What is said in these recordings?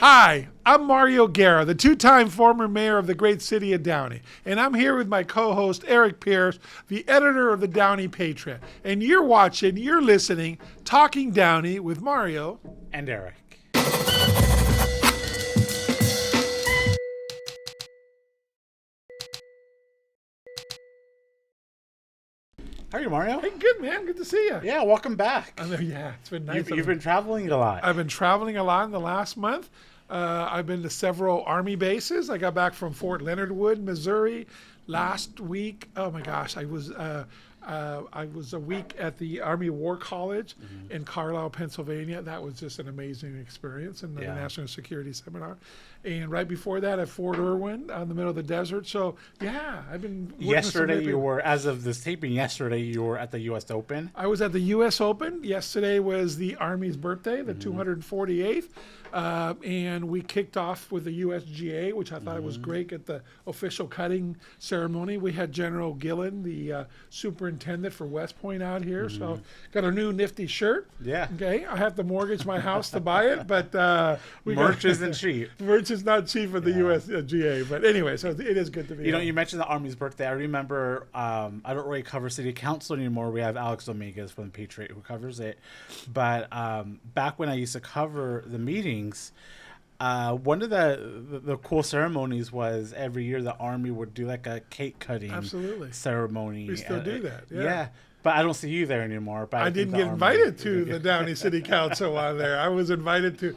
Hi, I'm Mario Guerra, the two-time former mayor of the great city of Downey, and I'm here with my co-host Eric Pierce, the editor of the Downey Patriot, and you're listening, Talking Downey with Mario and Eric. How are you, Mario? Hey, good, man. Good to see you. Yeah, welcome back. Yeah, it's been nice. You've been traveling a lot. I've been traveling a lot in the last month. I've been to several Army bases. I got back from Fort Leonard Wood, Missouri, last week. Oh my gosh, I was a week at the Army War College in Carlisle, Pennsylvania. That was just an amazing experience, and the National Security Seminar. And right before that, at Fort Irwin, in the middle of the desert. So yeah, I've been. Yesterday, you were, as of this taping, yesterday you were at the U.S. Open. I was at the U.S. Open. Yesterday was the Army's birthday, the 248th. And we kicked off with the USGA, which I thought was great at the official cutting ceremony. We had General Gillen, the superintendent for West Point, out here. So got a new nifty shirt. Yeah. Okay. I have to mortgage my house to buy it, but merch isn't cheap. Merch is not cheap at the USGA. But anyway, so it is good to be. You know, you mentioned the Army's birthday. I remember. I don't really cover city council anymore. We have Alex Dominguez from the Patriot who covers it. But back when I used to cover the meetings. One of the cool ceremonies was every year the Army would do like a cake cutting ceremony. We still do that. Yeah. But I don't see you there anymore. But I didn't get invited to the Downey City Council on there. I was invited to.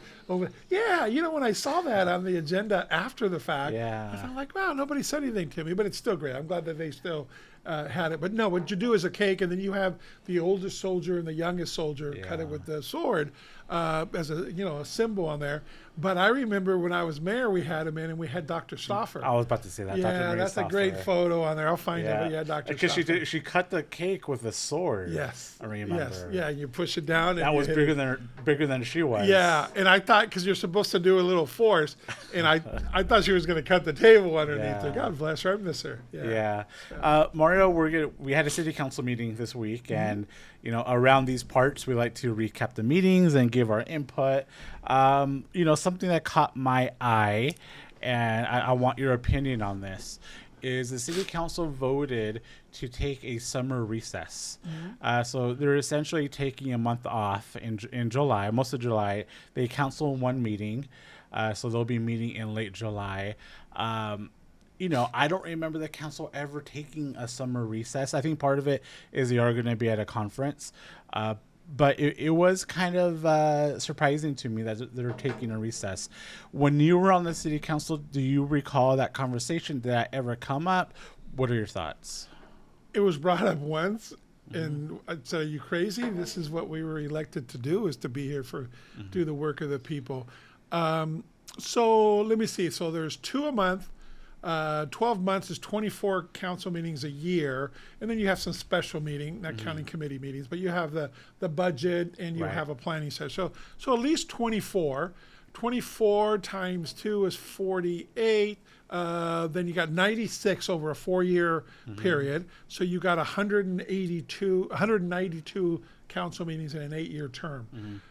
Yeah, you know, when I saw that on the agenda after the fact, I thought like, wow, nobody said anything to me. But it's still great. I'm glad that they still had it. But no, what you do is a cake, and then you have the oldest soldier and the youngest soldier cut it with the sword as a symbol on there. But I remember when I was mayor, we had him in, and we had Dr. Stauffer. I was about to say that. Yeah, that's a great photo on there. I'll find it. But yeah, Dr. Stauffer. Because she cut the cake with a sword. Yes, I remember. Yes, yeah, and you push it down. And that was bigger than she was. Yeah, and I thought because you're supposed to do a little force, and I thought she was going to cut the table underneath her. God bless her, I miss her. Yeah. Mario, we had a city council meeting this week, and around these parts, we like to recap the meetings and give our input. Something that caught my eye, and I want your opinion on this, is the city council voted to take a summer recess. So they're essentially taking a month off in July, most of July. They council in one meeting, so they'll be meeting in late July. I don't remember the council ever taking a summer recess. I think part of it is they are going to be at a conference. But it was kind of surprising to me that they're taking a recess. When you were on the city council, do you recall that conversation? Did that ever come up? What are your thoughts? It was brought up once, and I said, are you crazy? This is what we were elected to do, is to be here do the work of the people. So let me see. So there's 2 a month. 12 months is 24 council meetings a year, and then you have some special meeting, not counting committee meetings, but you have the budget, and you have a planning session. So at least 24. 24 times 2 is 48. Then you got 96 over a 4-year period. So you got 192 council meetings in an 8-year term.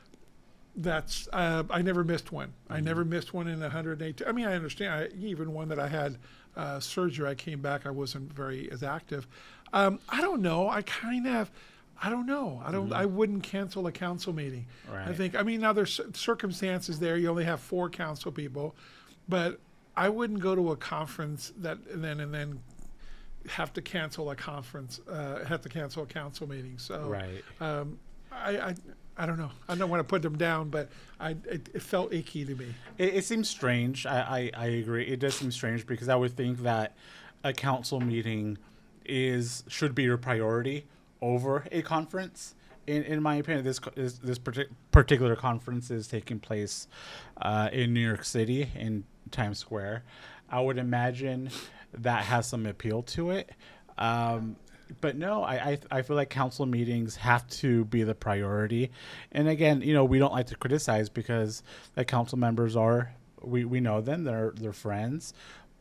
That's I never missed one. I never missed one in 108. I mean, I understand. Even one that I had surgery, I came back. I wasn't very as active. I don't know. I don't know. I wouldn't cancel a council meeting. Right. I think. I mean, now there's circumstances there. You only have 4 council people, but I wouldn't go to a conference and then have to cancel a conference. Have to cancel a council meeting. So I don't know. I don't want to put them down, but it felt icky to me. It seems strange. I agree. It does seem strange because I would think that a council meeting should be your priority over a conference. In my opinion, this particular conference is taking place in New York City in Times Square. I would imagine that has some appeal to it. But no, I feel like council meetings have to be the priority. And again, we don't like to criticize because the council members we know them, they're friends.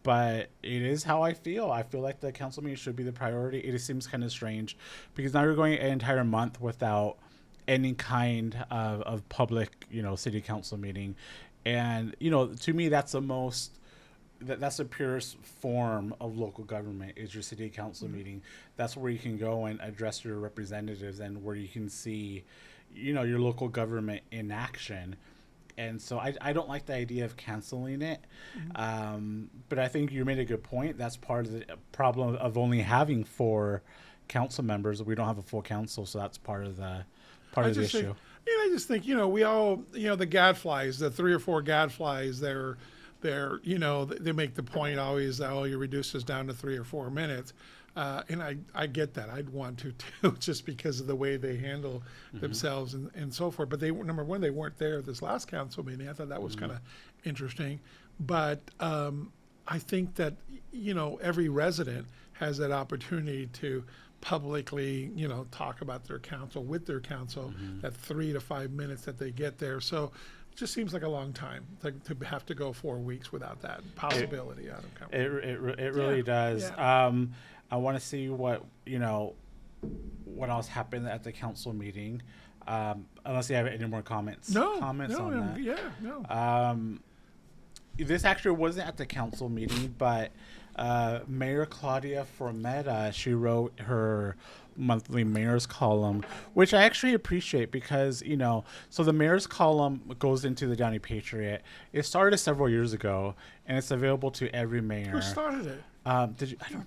But it is how I feel. I feel like the council meeting should be the priority. It seems kind of strange because now you're going an entire month without any kind of public, city council meeting. And, you know, to me, that's the most, that's the purest form of local government is your city council meeting. That's where you can go and address your representatives and where you can see, you know, your local government in action. And so I don't like the idea of canceling it. But I think you made a good point. That's part of the problem of only having 4 council members. We don't have a full council, so that's part of the issue. I just think, you know, we all, you know, the gadflies, the 3 or 4 gadflies, they're, you know, they make the point always, oh, you reduce this down to 3 or 4 minutes. And I get that. I'd want to too, just because of the way they handle themselves and so forth. But they, number one, they weren't there this last council meeting. I thought that was kind of interesting. But I think that, you know, every resident has that opportunity to publicly, you know, talk about their council with their council, that 3 to 5 minutes that they get there. So it just seems like a long time to have to go 4 weeks without that possibility. It really does. Yeah. I want to see what, you know, what else happened at the council meeting. Unless you have any more comments. Comments on that. Yeah, no. This actually wasn't at the council meeting, but Mayor Claudia Formetta, she wrote her monthly mayor's column, which I actually appreciate because, you know, so the mayor's column goes into the Downey Patriot. It started several years ago, and it's available to every mayor. Who started it?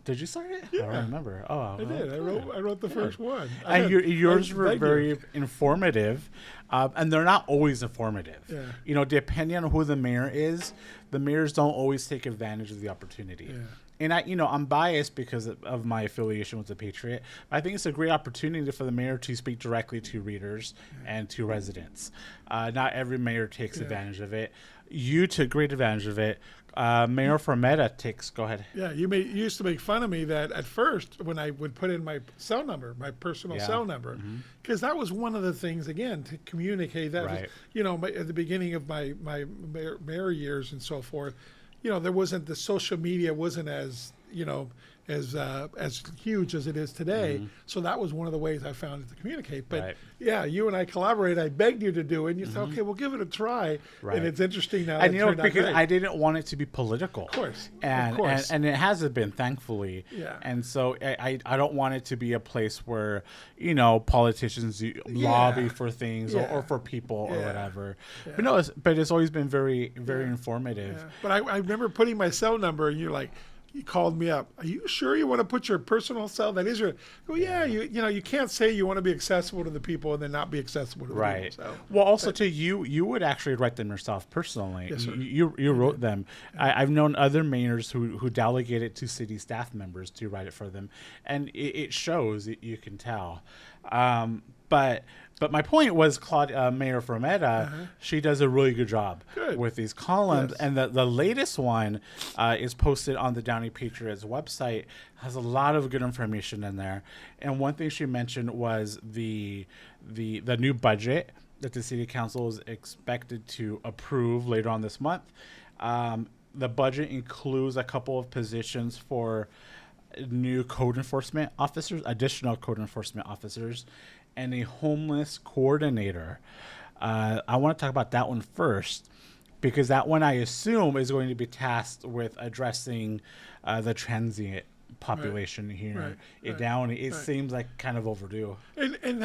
Did you start it? Yeah. I don't remember. Oh, I did. I wrote the first one. And yours were very informative, and they're not always informative. Yeah. You know, depending on who the mayor is, the mayors don't always take advantage of the opportunity. Yeah. And I'm biased because of my affiliation with the Patriot. I think it's a great opportunity for the mayor to speak directly to readers and to residents. Not every mayor takes advantage of it. You took great advantage of it. Mayor Formetta takes. Go ahead. Yeah, you used to make fun of me that at first when I would put in my cell number, my personal cell number, because that was one of the things again to communicate. That was, you know, at the beginning of my mayor years and so forth, you know, there wasn't the social media wasn't as, you know, as huge as it is today. So that was one of the ways I found it to communicate. But yeah, you and I collaborated. I begged you to do it, and you said, "Okay, we'll give it a try." And it's interesting now. And you know, because I didn't want it to be political, of course, and it hasn't been, thankfully. Yeah. And so I don't want it to be a place where, you know, politicians lobby for things or for people or whatever. Yeah. But no, but it's always been very informative. Yeah. But I remember putting my cell number, and you're like. You called me up. Are you sure you want to put your personal cell? That is your. Well, yeah. You know, you can't say you want to be accessible to the people and then not be accessible to the people. So, well, also too, you would actually write them yourself personally. Yes, sir. You wrote them. Yeah. I've known other mayors who delegate it to city staff members to write it for them, and it shows. You can tell. But my point was, Mayor Formetta, she does a really good job with these columns. Yes. And the latest one is posted on the Downey Patriot's website, has a lot of good information in there. And one thing she mentioned was the new budget that the city council is expected to approve later on this month. The budget includes a couple of positions for new code enforcement officers, additional code enforcement officers, and a homeless coordinator. I want to talk about that one first, because that one I assume is going to be tasked with addressing the transient population here in Downey. It seems like kind of overdue. And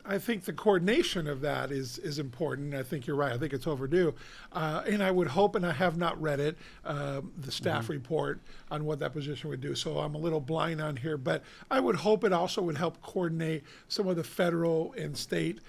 I think the coordination of that is important. I think you're right. I think it's overdue. And I would hope, and I have not read it, the staff report on what that position would do. So I'm a little blind on here, but I would hope it also would help coordinate some of the federal and state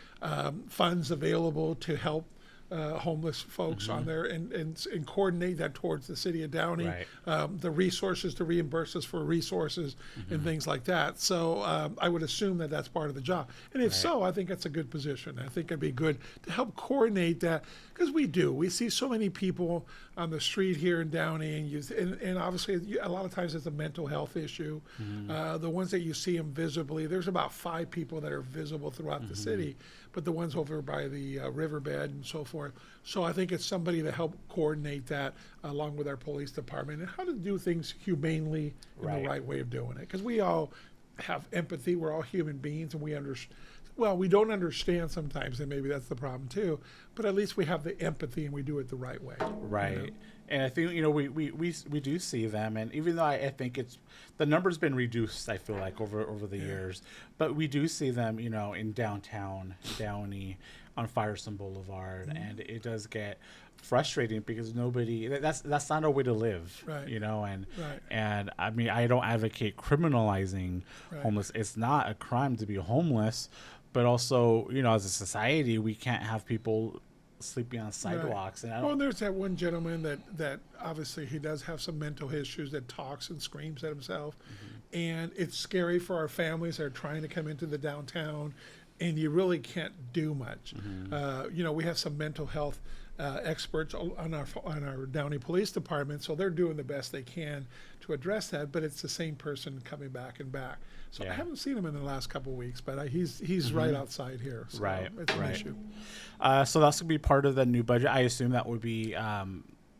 funds available to help homeless folks on there and coordinate that towards the city of Downey, the resources to reimburse us for resources and things like that. So I would assume that that's part of the job. And if so, I think that's a good position. I think it'd be good to help coordinate that, because we see so many people on the street here in Downey, and obviously a lot of times it's a mental health issue. The ones that you see them visibly, there's about 5 people that are visible throughout the city, but the ones over by the riverbed and so forth. So I think it's somebody to help coordinate that along with our police department and how to do things humanely in the right way of doing it. Because we all have empathy. We're all human beings, and we understand. well, we don't understand sometimes, and maybe that's the problem too. But at least we have the empathy and we do it the right way. Right. You know? And I think, we do see them. And even though I think the number's been reduced, I feel like over the years, but we do see them, in downtown Downey on Firestone Boulevard. And it does get frustrating because that's not a way to live, Right. And Right. and I mean, I don't advocate criminalizing Right. homeless. It's not a crime to be homeless, but also, as a society, we can't have people sleeping on sidewalks. Right. And I Well, don't. there's that one gentleman that obviously he does have some mental issues, that talks and screams at himself. And it's scary for our families that are trying to come into the downtown, and you really can't do much. We have some mental health experts on our Downey Police Department, so they're doing the best they can to address that. But it's the same person coming back and back. So I Yeah. haven't seen him in the last couple of weeks, but he's right outside here. So Right, it's an right. issue. So that's gonna be part of the new budget. I assume that would be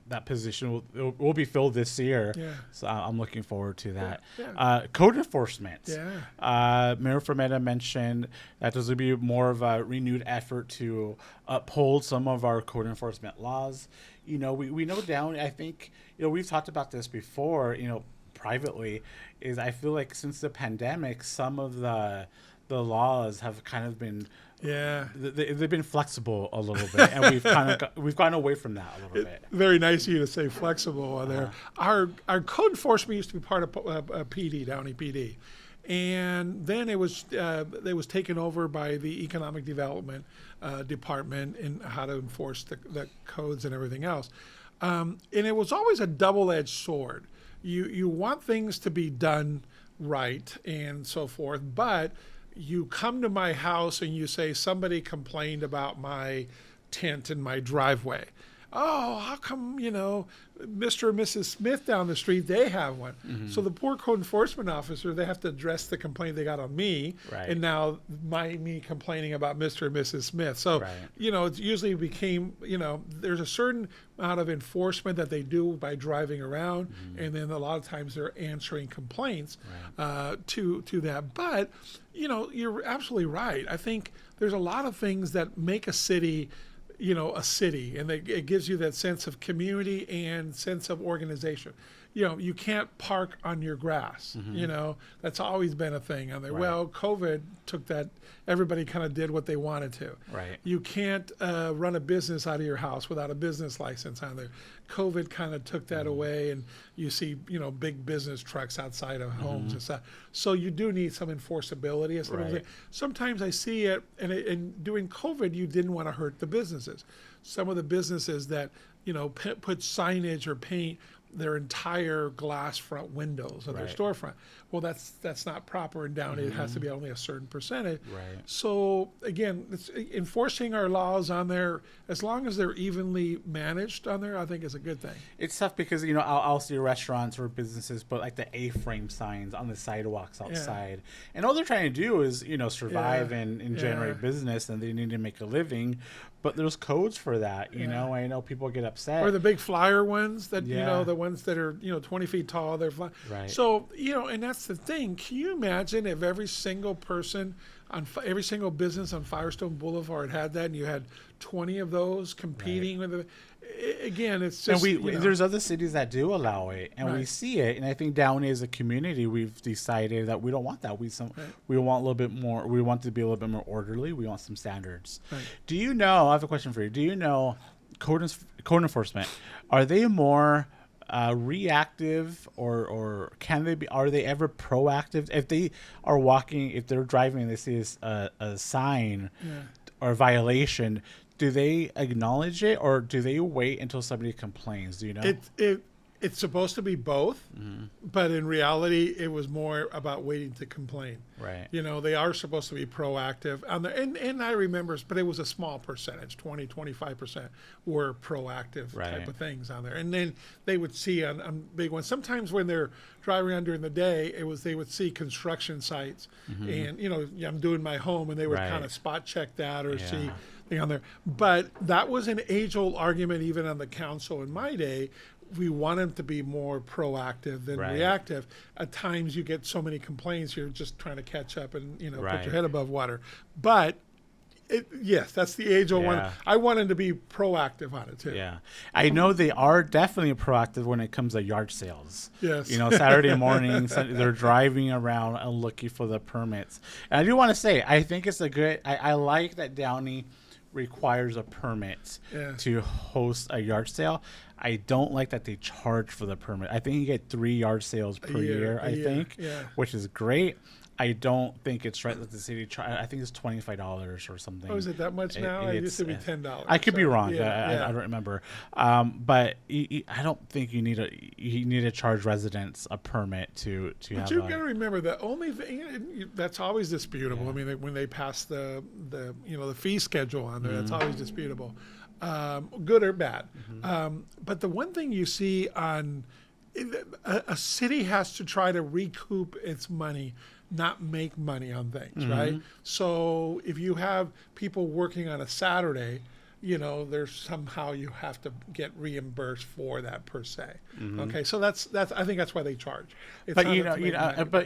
that position will be filled this year. Yeah. So I'm looking forward to that. Yeah. Code enforcement. Yeah. Mayor Fermetta mentioned that there's going to be more of a renewed effort to uphold some of our code enforcement laws. We know down. I think we've talked about this before. Privately, is I feel like since the pandemic, some of the laws have kind of been. Yeah. They've been flexible a little bit, and we've gone away from that a little bit. Very nice of you to say flexible there. Our code enforcement used to be part of PD, Downey PD, and then it was taken over by the Economic Development Department in how to enforce the codes and everything else. And it was always a double-edged sword. You want things to be done right and so forth, but you come to my house and you say somebody complained about my tent in my driveway. Oh, how come, Mr. and Mrs. Smith down the street, they have one. So the poor code enforcement officer, they have to address the complaint they got on me. Right. And now me complaining about Mr. and Mrs. Smith. So, Right. It usually became, there's a certain amount of enforcement that they do by driving around. And then a lot of times they're answering complaints to that. But, you're absolutely right. I think there's a lot of things that make a city a city, and it gives you that sense of community and sense of organization. You can't park on your grass. That's always been a thing on there. Right. Well, COVID took that. Everybody kind of did what they wanted to. Right. You can't run a business out of your house without a business license on there. COVID kind of took that away, and you see, big business trucks outside of homes and stuff. So you do need some enforceability. Right. Sometimes I see it, and during COVID, you didn't want to hurt the businesses. Some of the businesses that put signage or paint their entire glass front windows of their Right. storefront. Well, that's not proper in Downey. It has to be only a certain percentage. Right. So again, it's enforcing our laws on there, as long as they're evenly managed on there, I think is a good thing. It's tough because I'll see restaurants or businesses put like the AFrame signs on the sidewalks outside, and all they're trying to do is survive Yeah. and generate Yeah. business, and they need to make a living. But there's codes for that. Yeah. I know people get upset. Or the big flyer ones that Yeah. the ones that are 20 feet tall. They're Right. So and that's the thing. Can you imagine if every single person every single business on Firestone Boulevard had that, and you had 20 of those competing with the? Again, it's just and there's other cities that do allow it, and we Right. see it. And I think Downey as a community, we've decided that we don't want that. We want a little bit more. We want to be a little bit more orderly. We want some standards. Right. Do you know? I have a question for you. Do you know code enforcement? Are they more reactive, or can they be? Are they ever proactive? If they are walking, if they're driving, and they see a sign or a violation, do they acknowledge it, or do they wait until somebody complains? Do you know? It's supposed to be both, but in reality, it was more about waiting to complain. Right. They are supposed to be proactive. And I remember, but it was a small percentage, 20, 25% were proactive type of things on there. And then they would see on big ones. Sometimes when they're driving around during the day, they would see construction sites. And, I'm doing my home, and they would kind of spot check that or see thing on there. But that was an age-old argument even on the council in my day. We want them to be more proactive than reactive. At times you get so many complaints, you're just trying to catch up and, put your head above water. But yes, that's the age-old one. I want them to be proactive on it too. Yeah, I know they are definitely proactive when it comes to yard sales. Yes. Saturday mornings, they're driving around and looking for the permits. And I do want to say, I think it's a good, I like that Downey requires a permit to host a yard sale. I don't like that they charge for the permit. I think you get 3 yard sales per year, which is great. I don't think it's right that the city I think it's $25 or something. Oh, is it that much now? It used to be $10. I could be wrong. I don't remember. But I don't think you need to charge residents a permit to have. But you've got to remember the only thing that's always disputable. Yeah. I mean, when they pass the fee schedule on there, that's always disputable, good or bad. But the one thing you see on a city has to try to recoup its money, not make money on things, right? So if you have people working on a Saturday, there's somehow you have to get reimbursed for that per se. Okay, so that's I think that's why they charge. It's but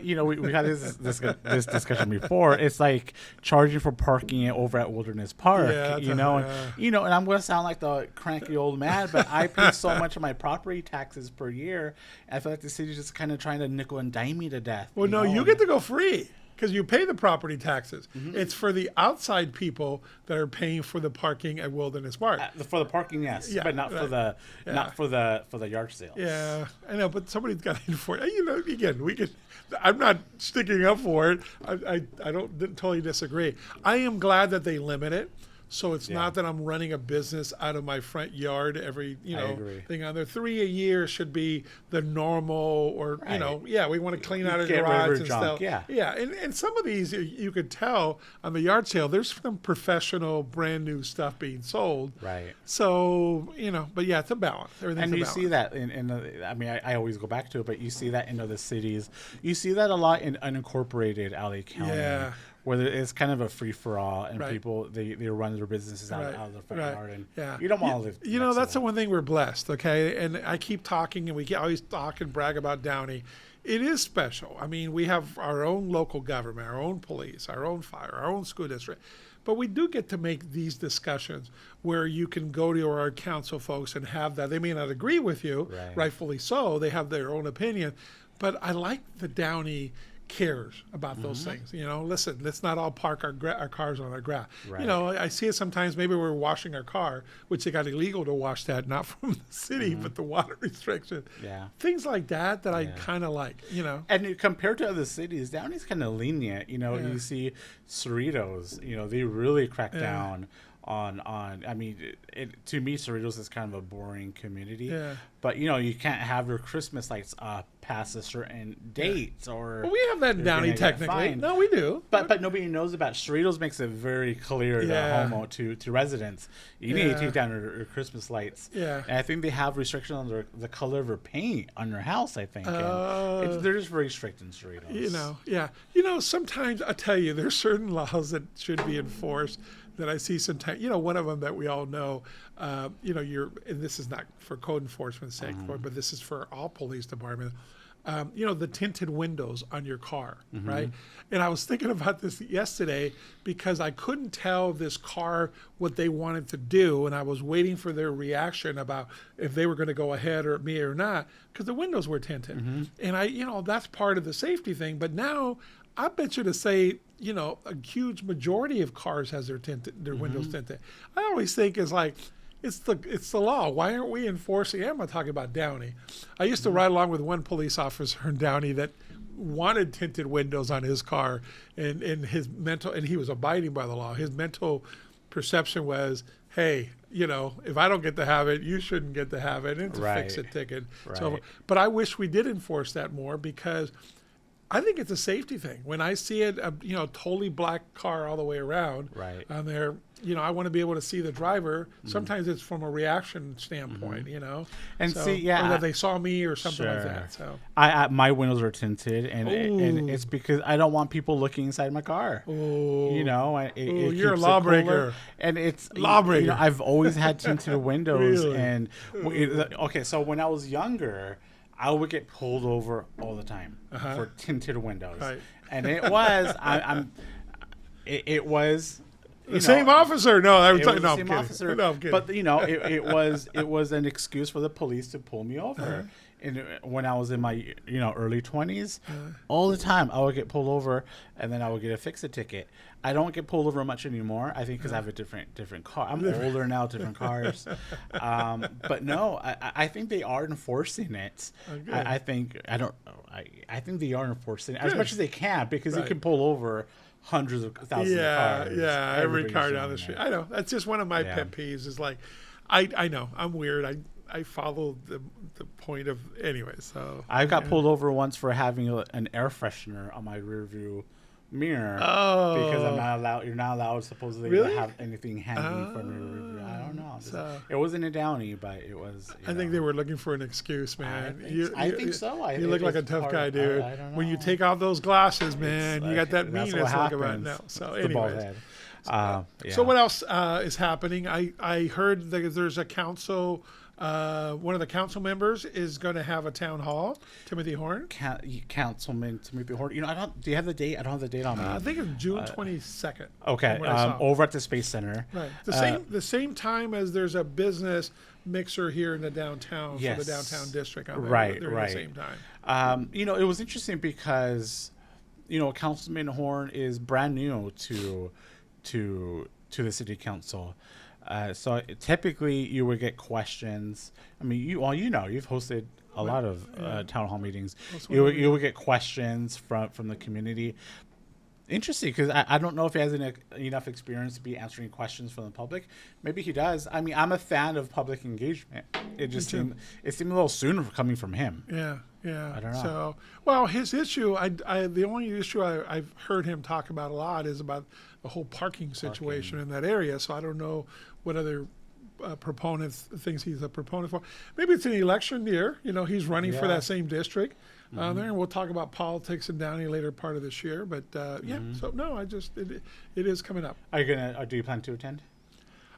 we had this discussion before. It's like charging for parking over at Wilderness Park, and I'm going to sound like the cranky old man, but I pay so much of my property taxes per year. I feel like the city's just kind of trying to nickel and dime me to death. Well, you get to go free. Because you pay the property taxes. It's for the outside people that are paying for the parking at Wilderness Park. For the parking, yes, but not for the not for the yard sales. Yeah, I know, but somebody's got to enforce it. Again, we could. I'm not sticking up for it. I didn't totally disagree. I am glad that they limit it. So it's not that I'm running a business out of my front yard every, thing on there. 3 a year should be the normal, or, we want to clean out our garage and stuff. Yeah. And some of these, you could tell on the yard sale, there's some professional, brand new stuff being sold. Right. So, but yeah, it's a balance. And you see that I always go back to it, but you see that in other cities. You see that a lot in unincorporated LA County. Yeah. Where it's kind of a free-for-all, and people, they run their businesses out of their front yard. And you don't want to live. That's the one thing we're blessed, okay? And I keep talking, and we always talk and brag about Downey. It is special. I mean, we have our own local government, our own police, our own fire, our own school district. But we do get to make these discussions where you can go to our council folks and have that. They may not agree with you, rightfully so. They have their own opinion. But I like the Downey cares about those things. Listen, let's not all park our cars on our grass. I see it sometimes. Maybe we're washing our car, which they got illegal to wash that, not from the city, but the water restriction. Things like that I kind of like. And compared to other cities, Downey's kind of lenient. You see Cerritos. They really crack down on. I mean, to me, Cerritos is kind of a boring community. But you can't have your Christmas lights up past a certain date, or we have that in Downey technically. No, we do. But nobody knows about Cerritos. Makes it very clear to residents. You need to take down your Christmas lights. And I think they have restrictions on the color of their paint on your house. I think they're just very strict in Cerritos. Sometimes I tell you, there's certain laws that should be enforced that I see sometimes. One of them that we all know. And this is not for code enforcement's sake, but this is for all police departments. The tinted windows on your car, right? And I was thinking about this yesterday because I couldn't tell this car what they wanted to do, and I was waiting for their reaction about if they were going to go ahead or me or not, because the windows were tinted. And that's part of the safety thing. But now I bet you to say, a huge majority of cars has their windows tinted. I always think it's like, it's the law. Why aren't we enforcing? I'm not talking about Downey. I used to ride along with one police officer in Downey that wanted tinted windows on his car, and he was abiding by the law. His mental perception was, hey, if I don't get to have it, you shouldn't get to have it. And it's a fix-it ticket. So, but I wish we did enforce that more, because I think it's a safety thing. When I see it, totally black car all the way around on there, I want to be able to see the driver. Sometimes it's from a reaction standpoint, And so, see, or that they saw me or something like that. So I my windows are tinted, and it's because I don't want people looking inside my car. Ooh. It You're a keeps it lawbreaker. cooler. And it's Lawbreaker. I've always had tinted windows, Really? and okay, so when I was younger, I would get pulled over all the time for tinted windows, Right. and it was it was. The same officer? No, I was It talking. was No, the I'm same kidding. officer, No, I'm kidding. but it was an excuse for the police to pull me over. And when I was in my early 20s, all the time I would get pulled over, and then I would get a fix-it ticket. I don't get pulled over much anymore. I think because I have a different car. I'm older now, different cars. But no, I think they are enforcing it. Okay. I think they are enforcing it as much as they can, because Right. they can pull over hundreds of thousands of cars. Yeah, every Everybody's car doing down the street. that. I know. That's just one of my Yeah. pet peeves. Is like, I know I'm weird. I follow the point of anyway. So I got pulled over once for having an air freshener on my rear view mirror. Oh. Because I'm not allowed. You're not allowed supposedly Really? to have anything hanging from your rear view. I don't know. So- It wasn't a Downey, but it was. I think they were looking for an excuse, man. I think so. You look like a tough guy, dude. I don't know. When you take off those glasses, man, you got that That's meanness what look about happens. now. So It's the bald anyways. head. Yeah. So what else is happening? I heard that there's a council. One of the council members is going to have a town hall. Timothy Horn. Councilman Timothy Horn. I don't. Do you have the date? I don't have the date on me. I think it's June 22nd. Okay. from what I saw. Over at the Space Center. Right. The same time as there's a business mixer here in the downtown for Yes. the downtown district. On there. Right, They're right. At the same time. It was interesting because, Councilman Horn is brand new to the city council. So typically you would get questions. I mean, you've hosted a lot of town hall meetings. You would get questions from the community. Interesting, because I don't know if he has enough experience to be answering questions from the public. Maybe he does. I mean, I'm a fan of public engagement. It seemed a little sooner coming from him. Yeah. I don't know. So, well, his issue, the only issue I've heard him talk about a lot is about the whole parking situation in that area. So I don't know what other things he's a proponent for. Maybe it's an election year. He's running for that same district. There, and we'll talk about politics in Downey later part of this year. But so no, it is coming up. Are you do you plan to attend?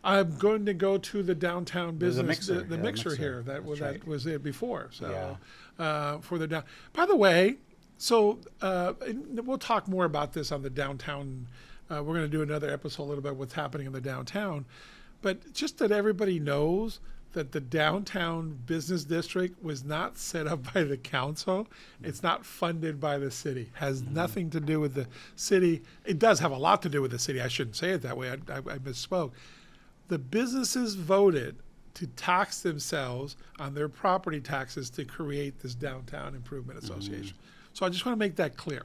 I'm going to go to the downtown business, mixer. the Yeah, mixer here. That's That right. was it before. So Yeah. for the down. By the way, so and we'll talk more about this on the downtown. We're going to do another episode a little bit what's happening in the downtown, but just that everybody knows that the downtown business district was not set up by the council. It's not funded by the city. Has nothing to do with the city. It does have a lot to do with the city. I shouldn't say it that way. I misspoke. The businesses voted to tax themselves on their property taxes to create this downtown improvement association. So I just want to make that clear.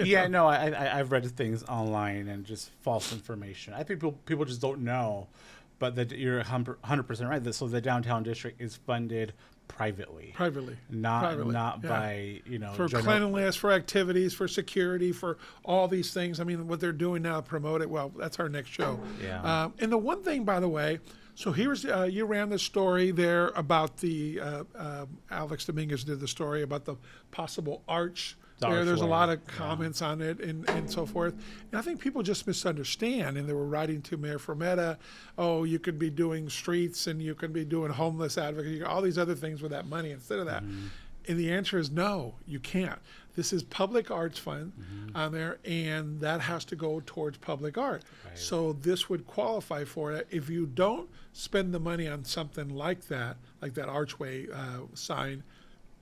I've read things online and just false information. I think people just don't know, but that you're 100% right. So the downtown district is funded privately, not by for cleanliness, for activities, for security, for all these things. I mean, what they're doing now to promote it. Well, that's our next show. Yeah. And the one thing, by the way, so here's you ran the story there about the Alex Dominguez did the story about the possible arch. There's a lot of comments on it and so forth. And I think people just misunderstand, and they were writing to Mayor Fermetta, oh, you could be doing streets and you could be doing homeless advocacy, all these other things with that money instead of that. And the answer is no, you can't. This is public arts fund on there, and that has to go towards public art. Right. So this would qualify for it. If you don't spend the money on something like that archway sign,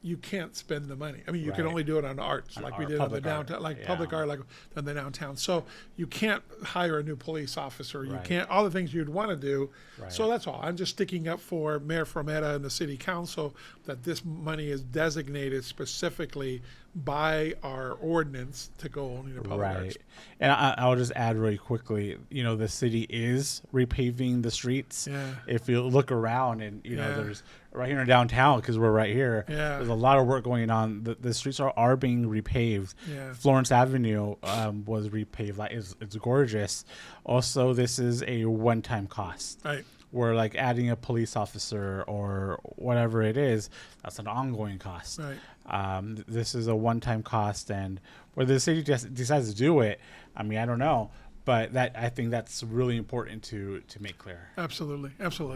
you can't spend the money. I mean, you can only do it on arts, like we did on the downtown, public art, like on the downtown. So you can't hire a new police officer. You can't, all the things you'd want to do. Right. So that's all. I'm just sticking up for Mayor Fermetta and the city council that this money is designated specifically by our ordinance to go only to public arts. And I'll just add really quickly, the city is repaving the streets. Yeah. If you look around and, there's right here in downtown because we're right here. Yeah. There's a lot of work going on. The streets are being repaved. Yeah. Florence Avenue was repaved. Like it's gorgeous. Also, this is a one-time cost. Right. Where like adding a police officer or whatever it is, that's an ongoing cost. Right. This is a one-time cost, and whether the city just decides to do it, I mean, I don't know. But I think that's really important to make clear. Absolutely.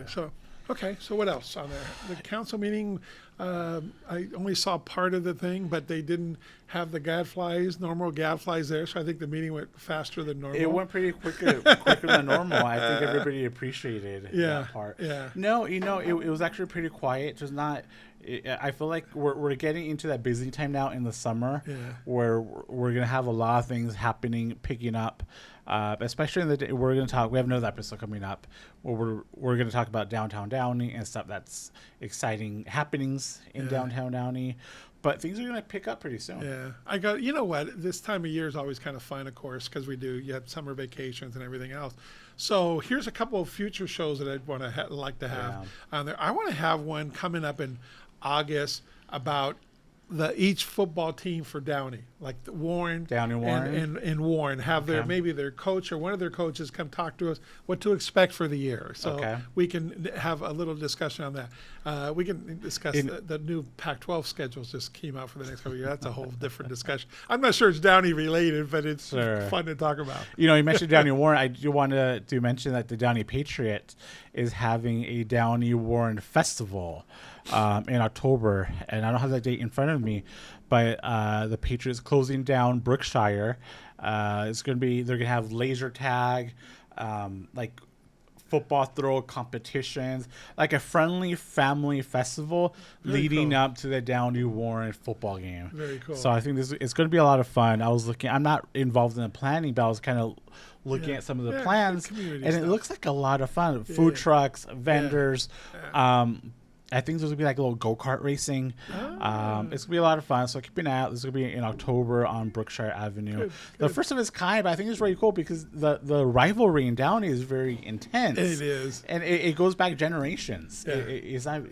So, okay. So what else on there? The council meeting, I only saw part of the thing, but they didn't have the normal gadflies there. So I think the meeting went faster than normal. It went pretty quicker than normal. I think everybody appreciated that part. Yeah. No, it was actually pretty quiet. Just not. I feel like we're getting into that busy time now in the summer, where we're gonna have a lot of things happening, picking up. Especially in the day, we have another episode coming up where we're going to talk about downtown Downey and stuff that's exciting happenings in downtown Downey, but things are going to pick up pretty soon. You know what, this time of year is always kind of fun, of course, because you have summer vacations and everything else. So here's a couple of future shows that I'd want to like to have on there. I want to have one coming up in August about each football team for Downey, like Downey Warren and Warren, have maybe their coach or one of their coaches come talk to us what to expect for the year. So we can have a little discussion on that. We can discuss the new Pac-12 schedules just came out for the next couple of years. That's a whole different discussion. I'm not sure it's Downey related, but it's fun to talk about. You mentioned Downey Warren. I do want to mention that the Downey Patriot is having a Downey Warren festival in October, and I don't have that date in front of me, but the Patriots closing down Brookshire. They're gonna have laser tag, like football throw competitions, like a friendly family festival leading up to the Downey Warren football game. Very cool. So I think it's going to be a lot of fun. I'm not involved in the planning, but I was kind of looking at some of the plans, and it looks like a lot of fun. Food trucks, vendors. I think there's going to be like a little go-kart racing. It's going to be a lot of fun. So keep an eye out. This is going to be in October on Brookshire Avenue. Good. The first of its kind, but I think it's really cool because the rivalry in Downey is very intense. It is. And it goes back generations. It's not,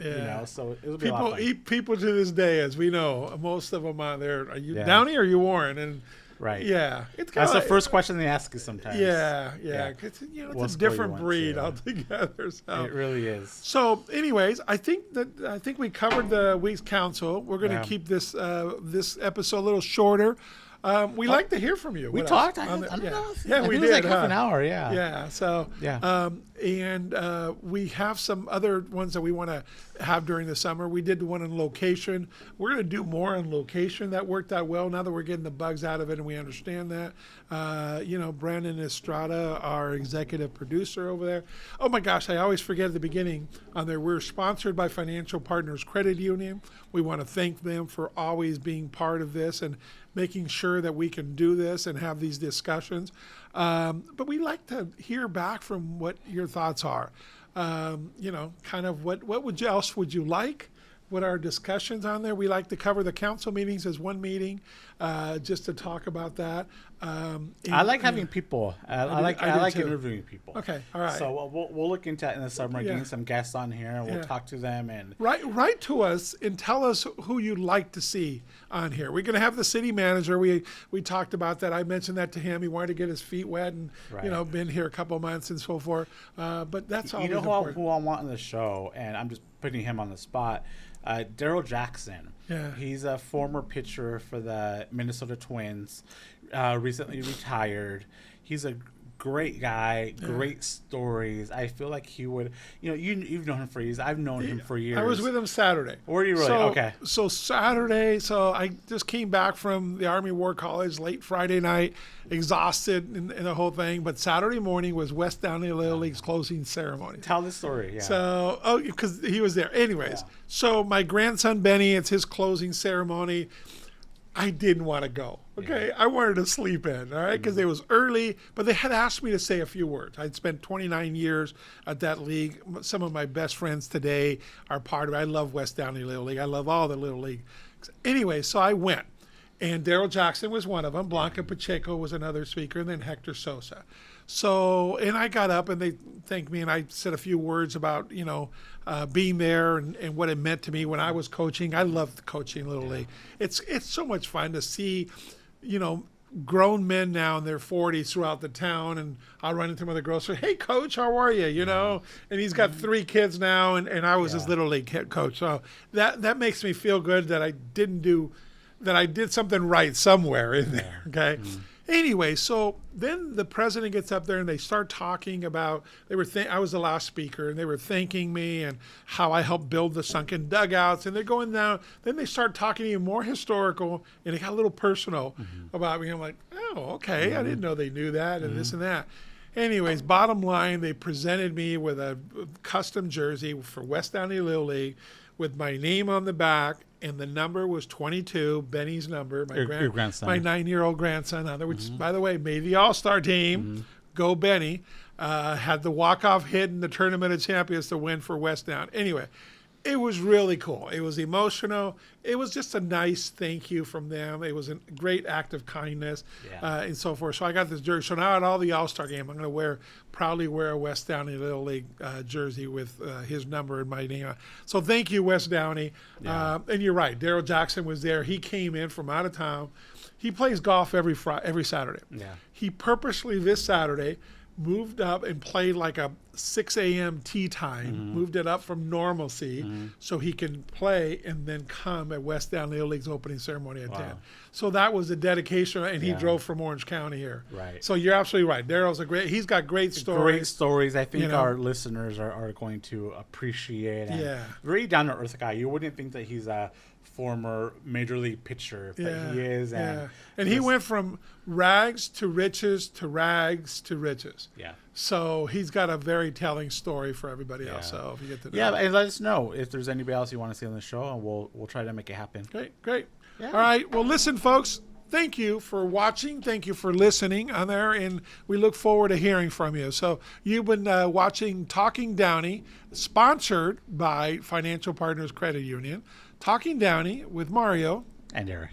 so it'll be a lot of fun. People to this day, as we know, most of them on there, are you Downey or are you Warren? And right. Yeah. That's the first question they ask you sometimes. Yeah. It's a different breed altogether. So. It really is. So, anyways, I think we covered the week's council. We're going to keep this episode a little shorter. We like to hear from you. We talked. I don't know. Yeah, we did. It was like half an hour. Yeah. Yeah. So. Yeah. And we have some other ones that we want to have during the summer. We did one on location. We're going to do more on location. That worked out well. Now that we're getting the bugs out of it and we understand that. Brandon Estrada, our executive producer over there. Oh my gosh, I always forget at the beginning on there. We're sponsored by Financial Partners Credit Union. We want to thank them for always being part of this and making sure that we can do this and have these discussions. But we like to hear back from what your thoughts are. Kind of what else would you like? What are discussions on there? We like to cover the council meetings as one meeting, just to talk about that. I like having people. I like interviewing people. Okay, all right. So we'll look into that in the summer, getting some guests on here, and we'll talk to them. And write to us and tell us who you'd like to see on here. We're going to have the city manager. We talked about that. I mentioned that to him. He wanted to get his feet wet and been here a couple of months and so forth. But that's all. Who I want on the show, and I'm just putting him on the spot. Daryl Jackson. Yeah. He's a former pitcher for the Minnesota Twins, recently retired. He's a great guy, great stories. I feel like he would, you've known him for years. I've known him for years. I was with him Saturday. Were you really? Okay. So Saturday, I just came back from the Army War College late Friday night, exhausted in the whole thing. But Saturday morning was West Downey Little League's closing ceremony. Tell the story, yeah. So, because he was there. Anyways, so my grandson Benny, it's his closing ceremony. I didn't want to go. Okay, I wanted to sleep in, all right, because it was early, but they had asked me to say a few words. I'd spent 29 years at that league. Some of my best friends today are part of it. I love West Downey Little League. I love all the Little League. Anyway, so I went, and Daryl Jackson was one of them. Blanca Pacheco was another speaker, and then Hector Sosa. So, and I got up and they thanked me, and I said a few words about, being there and what it meant to me when I was coaching. I loved coaching Little League. It's so much fun to see, grown men now in their 40s throughout the town, and I'll run into him at the grocery. Hey, coach, how are you? And he's got 3 kids now, and I was his Little League coach. So that makes me feel good that I did something right somewhere in there. Okay. Anyway, so then the president gets up there and they start talking about, I was the last speaker, and they were thanking me and how I helped build the sunken dugouts, and they're going down. Then they start talking even more historical, and it got a little personal about me. I'm like, oh, okay, I didn't know they knew that and this and that. Anyways, bottom line, they presented me with a custom jersey for West Downey Little League with my name on the back, and the number was 22, Benny's number, Your grandson. my 9-year-old grandson, which, by the way, made the All-Star team. Go Benny. Had the walk-off hit in the Tournament of Champions to win for West Down. Anyway, it was really cool. It was emotional. It was just a nice thank you from them. It was a great act of kindness and so forth. So I got this jersey. So now at all the All-Star game, I'm going to proudly wear a West Downey Little League jersey with his number and my name on it. So thank you, West Downey. And you're right. Daryl Jackson was there. He came in from out of town. He plays golf every Saturday. Yeah. He purposely this Saturday moved up and played like a 6 a.m. tee time, moved it up from normalcy so he can play and then come at West Down Little League's opening ceremony at 10. So that was a dedication, and he drove from Orange County here. Right. So you're absolutely right. Daryl's he's got great stories. Great stories. I think our listeners are going to appreciate. And very down to earth guy. You wouldn't think that he's a former major league pitcher, but he is. And he went from rags to riches to rags to riches. Yeah. So he's got a very telling story for everybody else. So if you get to know and let us know if there's anybody else you want to see on the show, and we'll try to make it happen. Great. Yeah. All right. Well, listen, folks. Thank you for watching. Thank you for listening on there, and we look forward to hearing from you. So you've been watching Talking Downey, sponsored by Financial Partners Credit Union. Talking Downey with Mario and Eric.